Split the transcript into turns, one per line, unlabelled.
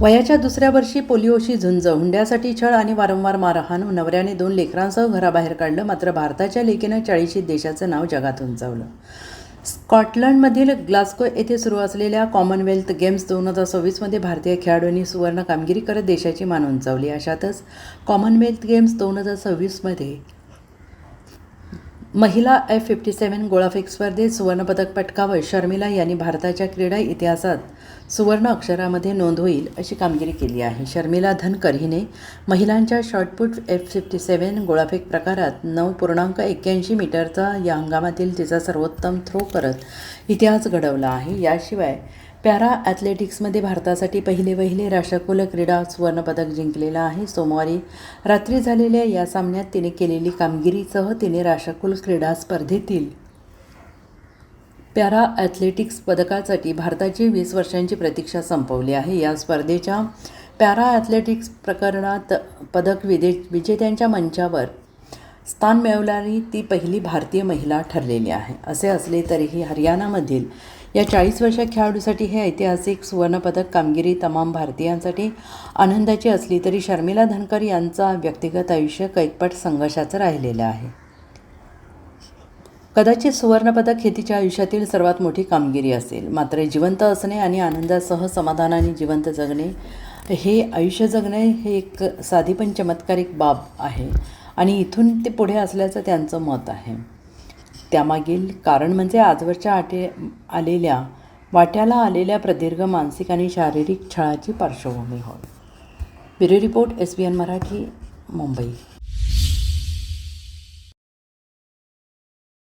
वयाच्या दुसऱ्या वर्षी पोलिओशी झुंज, हुंड्यासाठी छळ आणि वारंवार मारहाण. नवऱ्याने 2 लेकरांसह घराबाहेर काढलं, मात्र भारताच्या लेकीनं 40 देशाचं नाव जगात उंचावलं. स्कॉटलंडमधील ग्लासगो येथे सुरू असलेल्या कॉमनवेल्थ गेम्स 2026मध्ये भारतीय खेळाडूंनी सुवर्ण कामगिरी करत देशाची मान उंचावली. अशातच कॉमनवेल्थ गेम्स 2026मध्ये महिला F57 गोळाफेक स्पर्धेत सुवर्णपदक पटकावत शर्मिला यांनी भारताच्या क्रीडा इतिहासात सुवर्ण अक्षरामध्ये नोंद होईल अशी कामगिरी केली आहे. शर्मिला धनकर हिने महिलांच्या शॉटपुट F57 गोळाफेक प्रकारात 9.81 मीटरचा या हंगामातील तिचा सर्वोत्तम थ्रो करत इतिहास घडवला आहे. याशिवाय पॅरा ॲथलेटिक्समध्ये भारतासाठी पहिले राष्ट्रकुल क्रीडा सुवर्णपदक जिंकलेला आहे. सोमवारी रात्री झालेल्या या सामन्यात तिने केलेली कामगिरीसह तिने राष्ट्रकुल क्रीडा स्पर्धेतील पॅरा ॲथलेटिक्स पदकासाठी भारताची 20 वर्षांची प्रतीक्षा संपवली आहे. या स्पर्धेच्या पॅरा ॲथलेटिक्स प्रकरणात पदक विजेत्यांच्या मंचावर स्थान मिळवणारी ती पहिली भारतीय महिला ठरलेली आहे. असे असले तरीही हरियाणामधील या 40 वर्षीय खेळाडूसाठी हे ऐतिहासिक सुवर्णपदक कामगिरी तमाम भारतीयांसाठी आनंदाची असली तरी शर्मिला धनकर यांचा व्यक्तिगत आयुष्य कैकपट संघर्षाचं राहिलेलं आहे. कदाचित सुवर्णपदक हे तिच्या आयुष्यातील सर्वात मोठी कामगिरी असेल. मात्र जिवंत असणे आणि आनंदासह समाधानाने जिवंत जगणे हे आयुष्य जगणे हे एक साधी पण चमत्कारिक बाब आहे आणि इथून ते पुढे असल्याचं त्यांचं मत आहे. त्यामागील कारण म्हणजे आजवरच्या वाट्याला आलेल्या प्रदीर्घ मानसिक आणि शारीरिक छळाची पार्श्वभूमी होय. Bureau report SBN Marathi, Mumbai.